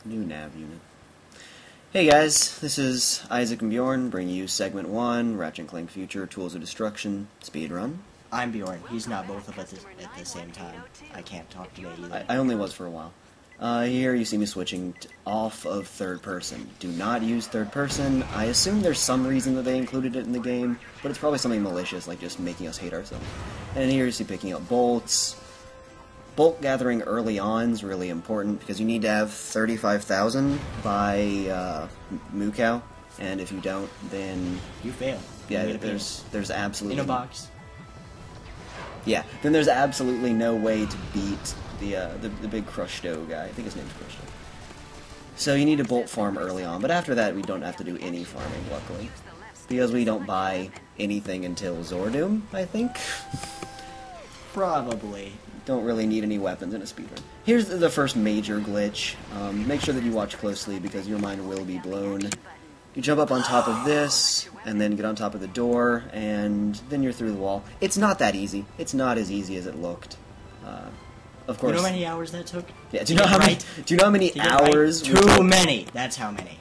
New nav unit. Hey guys, this is Isaac and Bjorn bringing you Segment 1, Ratchet and Clank Future, Tools of Destruction, Speedrun. I'm Bjorn. He's not both of us at the same time. I can't talk today either. I only was for a while. Here you see me switching off of third person. Do not use third person. I assume there's some reason that they included it in the game, but it's probably something malicious, like just making us hate ourselves. And here you see picking up bolts. Bolt gathering early on is really important because you need to have 35,000 by Moo-Cow, and if you don't, then you fail. Yeah, there's absolutely in a box. Yeah, then there's absolutely no way to beat the big Crushdo guy. I think his name's Crushdo. So you need to bolt farm early on, but after that we don't have to do any farming, luckily, because we don't buy anything until Zordoom, I think. Probably. Don't really need any weapons in a speedrun. Here's the first major glitch. Make sure that you watch closely because your mind will be blown. You jump up on top of this, and then get on top of the door, and then you're through the wall. It's not that easy. It's not as easy as it looked. Of course. You know how many hours that took? Yeah. Do you know how many hours? Right? Too many. That's how many.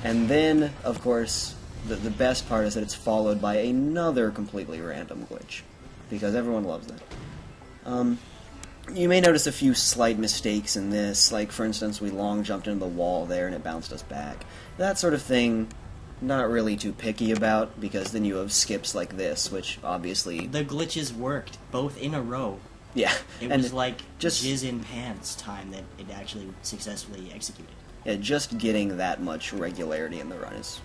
And then, of course, the best part is that it's followed by another completely random glitch, because everyone loves that. You may notice a few slight mistakes in this, like, for instance, we long jumped into the wall there and it bounced us back. That sort of thing, not really too picky about, because then you have skips like this, which obviously... The glitches worked, both in a row. Yeah. It was like just jizz in pants time that it actually successfully executed. Yeah, just getting that much regularity in the run is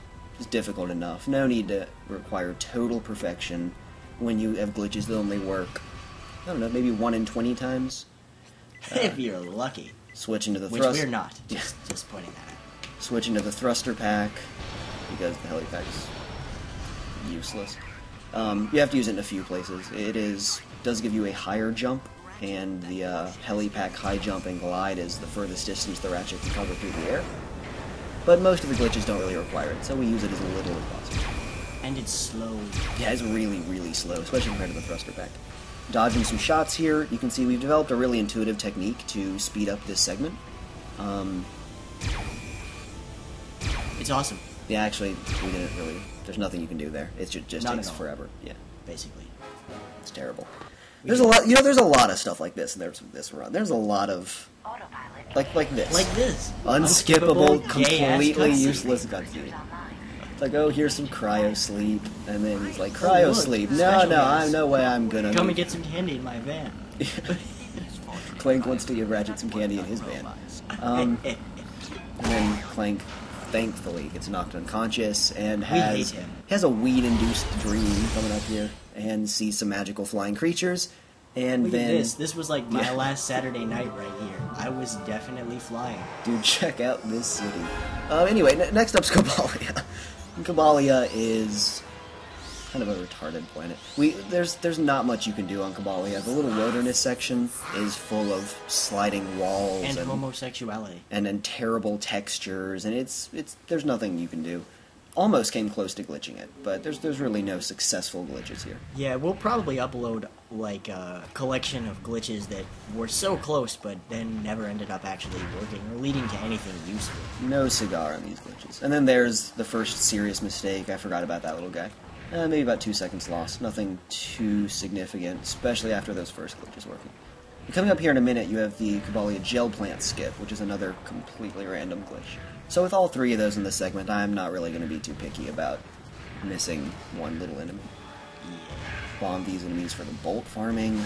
difficult enough. No need to require total perfection when you have glitches that only work, I don't know, maybe 1 in 20 times. If you're lucky. Switching to the Which we're not. Just pointing that out. Switching to the thruster pack, because the heli pack's useless. You have to use it in a few places. Does give you a higher jump, and the heli pack high jump and glide is the furthest distance the Ratchet can cover through the air. But most of the glitches don't really require it, so we use it as little as possible. And it's slow. Yeah, it's really, really slow, especially compared to the thruster pack. Dodging some shots here, you can see we've developed a really intuitive technique to speed up this segment. It's awesome. Yeah, actually, we didn't really... There's nothing you can do there. It just takes forever. Yeah, basically. It's terrible. There's a lot, there's a lot of stuff like this in this run. There's a lot of... Like this. Like this. Unskippable, completely useless cutscene. It's like, oh, here's some cryo sleep, and then he's like, cryo sleep. No way I'm gonna... Come and get some candy in my van. Clank wants to give Ratchet some candy in his van. And then Clank, thankfully, gets knocked unconscious and has a weed-induced dream coming up here and sees some magical flying creatures. And Look then at this. This was like my last Saturday night right here. I was definitely flying. Dude, check out this city. Anyway, next up's Cobalia. Cobalia is kind of a retarded planet. There's not much you can do on Cobalia. The little wilderness section is full of sliding walls and homosexuality and terrible textures, and there's nothing you can do. Almost came close to glitching it, but there's really no successful glitches here. Yeah, we'll probably upload like a collection of glitches that were so close, but then never ended up actually working or leading to anything useful. No cigar on these glitches. And then there's the first serious mistake. I forgot about that little guy. Maybe about 2 seconds lost. Nothing too significant, especially after those first glitches working. And coming up here in a minute, you have the Cobalia gel plant skip, which is another completely random glitch. So with all three of those in this segment, I'm not really going to be too picky about missing one little enemy. Bomb these enemies for the bolt farming.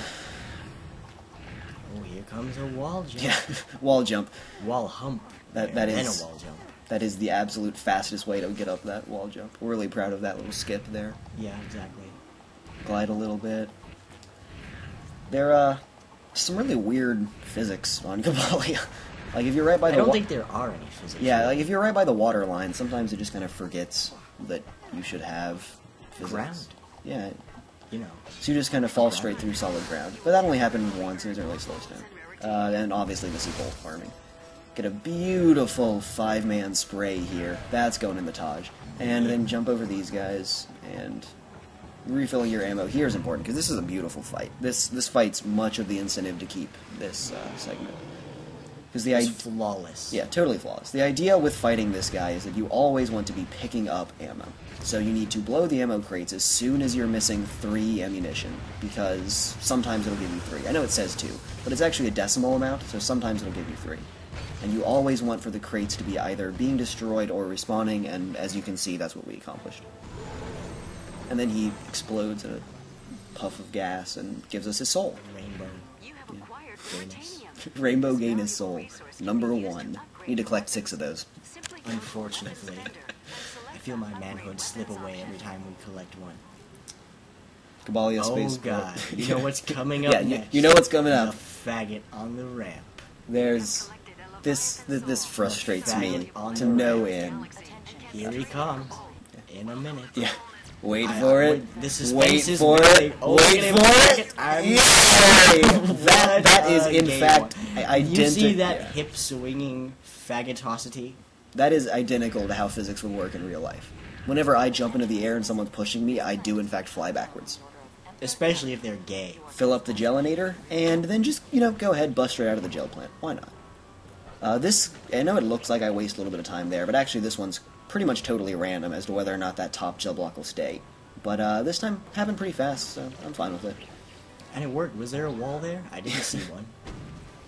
Oh, here comes a wall jump. Yeah, wall jump. Wall hump. That is a wall jump. That is the absolute fastest way to get up that wall jump. We're really proud of that little skip there. Yeah, exactly. Glide a little bit. There are some really weird physics on Cobalia. Like if you're right by the... I don't think there are any physics. Yeah, like if you're right by the water line, sometimes it just kind of forgets that you should have physics. Ground. Yeah. You know. So you just kind of fall straight through solid ground. But that only happened once, and it doesn't really slow us down. And obviously this is bolt farming. Get a beautiful 5-man spray here. That's going in the Taj. And then jump over these guys, and refilling your ammo here is important, because this is a beautiful fight. This fight's much of the incentive to keep this segment. Because the It's idea... flawless. Yeah, totally flawless. The idea with fighting this guy is that you always want to be picking up ammo. So you need to blow the ammo crates as soon as you're missing 3 ammunition, because sometimes it'll give you 3. I know it says 2, but it's actually a decimal amount, so sometimes it'll give you 3. And you always want for the crates to be either being destroyed or respawning, and as you can see, that's what we accomplished. And then he explodes in a puff of gas and gives us his soul. Rainbow. You have acquired Gayness. titanium. Rainbow gain his soul. Number 1. Need to collect 6 of those. Simply go Unfortunately, to the vendor and select I feel my the manhood slip away every time we collect one. Cobalia Oh space. god, you know what's coming up Yeah, next. you know what's coming The up. faggot on the ramp. There's... This frustrates me Faggot on to the no ramp. end. Here he comes. In a minute. Yeah. Wait I- for I- it. the suspense Wait is for building. it. Oh, Wait look at him. for it. I'm- Yay! That is What in a fact game. identical. You see that hip swinging faggotosity? That is identical to how physics would work in real life. Whenever I jump into the air and someone's pushing me, I do in fact fly backwards. Especially if they're gay. Fill up the gelinator, and then just, go ahead, bust straight out of the gel plant. Why not? This, I know it looks like I waste a little bit of time there, but actually this one's pretty much totally random as to whether or not that top gel block will stay. But this time happened pretty fast, so I'm fine with it. And it worked. Was there a wall there? I didn't see one.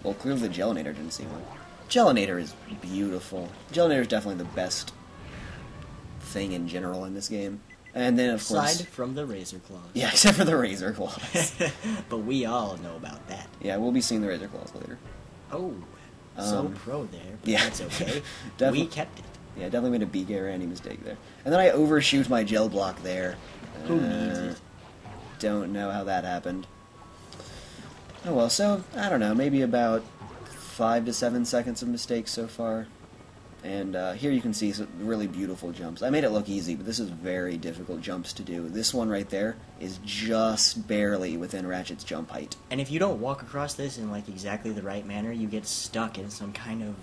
Well, clearly the gelinator didn't see one. Gelinator is beautiful. Gelinator is definitely the best thing in general in this game. And then, of course... Aside from the razor claws. Yeah, except for the razor claws. But we all know about that. Yeah, we'll be seeing the razor claws later. Oh, so Um, pro there, but yeah. that's okay. Definitely- We kept it. Yeah, definitely made a big Randy mistake there. And then I overshoot my gel block there. Who needs it? Don't know how that happened. Oh well, so, I don't know, maybe about 5 to 7 seconds of mistakes so far. And here you can see some really beautiful jumps. I made it look easy, but this is very difficult jumps to do. This one right there is just barely within Ratchet's jump height. And if you don't walk across this in like exactly the right manner, you get stuck in some kind of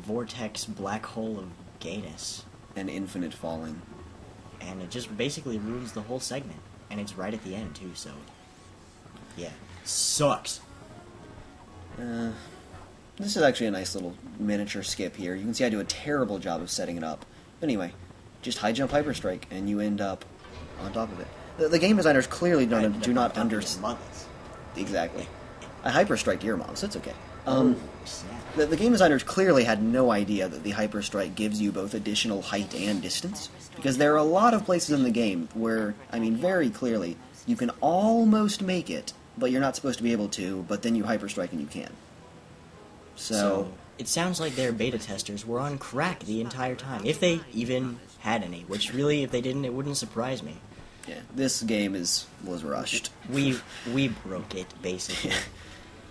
vortex black hole of gayness. And infinite falling. And it just basically ruins the whole segment. And it's right at the end too, so yeah. Sucks. This is actually a nice little miniature skip here. You can see I do a terrible job of setting it up. But anyway, just high jump hyper strike, and you end up on top of it. The game designers clearly do not understand. Exactly. I hyper striked your mom, so it's okay. Oh, snap. The game designers clearly had no idea that the hyper strike gives you both additional height and distance, because there are a lot of places in the game where, I mean, very clearly, you can almost make it, but you're not supposed to be able to, but then you hyper strike and you can. So it sounds like their beta testers were on crack the entire time, if they even had any. Which really, if they didn't, it wouldn't surprise me. yeah, this game was rushed. We broke it basically.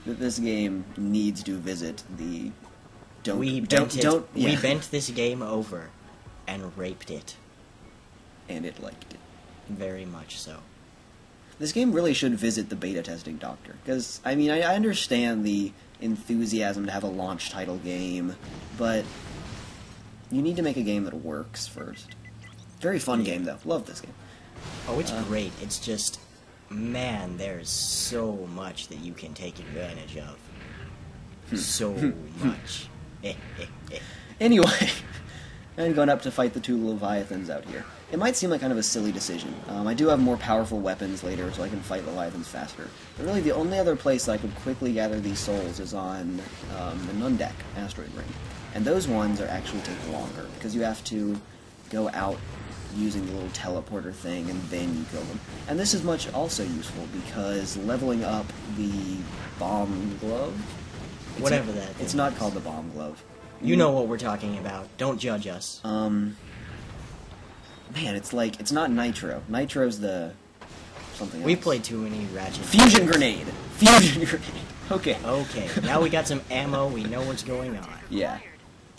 This game needs to visit the We bent this game over and raped it and it liked it. very much so. This game really should visit the beta testing doctor, because I mean I understand the enthusiasm to have a launch title game, but you need to make a game that works first. Very fun game though. Love this game. Oh, it's great. It's just, man, there's so much that you can take advantage of. So much. Anyway, I'm going up to fight the two Leviathans out here. It might seem like kind of a silly decision. I do have more powerful weapons later, so I can fight Leviathans faster. But really, the only other place that I could quickly gather these souls is on the Nundak asteroid ring. And those ones are actually take longer, because you have to go out using the little teleporter thing, and then you kill them. And this is much also useful, because leveling up the bomb glove... Whatever that thing It's not is. called the bomb glove. You know what we're talking about. Don't judge us. Man, it's not Nitro. Nitro's the something else. We played too many Ratchet. Fusion grenade! Fusion grenade! Okay. Okay, now we got some ammo. We know what's going on. Yeah.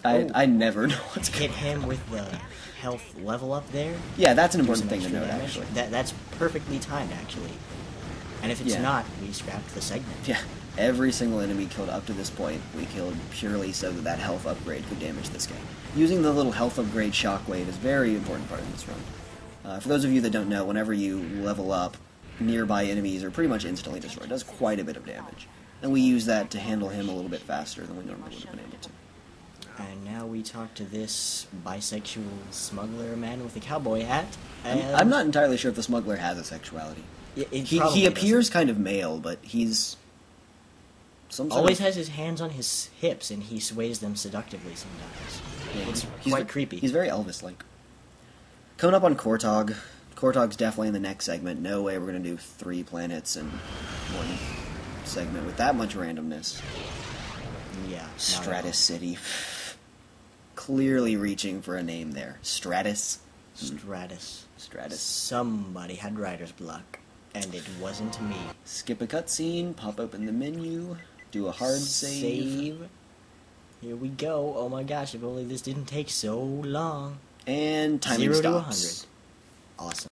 Oh. I never know what's Hit going him with the health level up there. Yeah, that's an Do important some thing to extra note, damage. actually. That's perfectly timed, actually. And if it's Yeah. not, we scrapped the segment. Yeah. Every single enemy killed up to this point, we killed purely so that that health upgrade could damage this guy. Using the little health upgrade shockwave is a very important part of this run. For those of you that don't know, whenever you level up, nearby enemies are pretty much instantly destroyed. It does quite a bit of damage. and we use that to handle him a little bit faster than we normally would have been able to. And now we talk to this bisexual smuggler man with a cowboy hat. I'm not entirely sure if the smuggler has a sexuality. He probably appears doesn't. kind of male, but he's Always has his hands on his hips, and he sways them seductively sometimes. Yeah, It's he's quite creepy. He's very Elvis-like. Coming up on Kortog. Kortog's definitely in the next segment. No way we're going to do 3 planets in one segment with that much randomness. Yeah. not at Stratus City. Clearly reaching for a name there. Stratus. all. Stratus. Stratus. Somebody had writer's block, and it wasn't me. Skip a cutscene, pop open the menu, do a hard save. Here we go. Oh my gosh, if only this didn't take so long. And timing 0 to stops. 100. Awesome.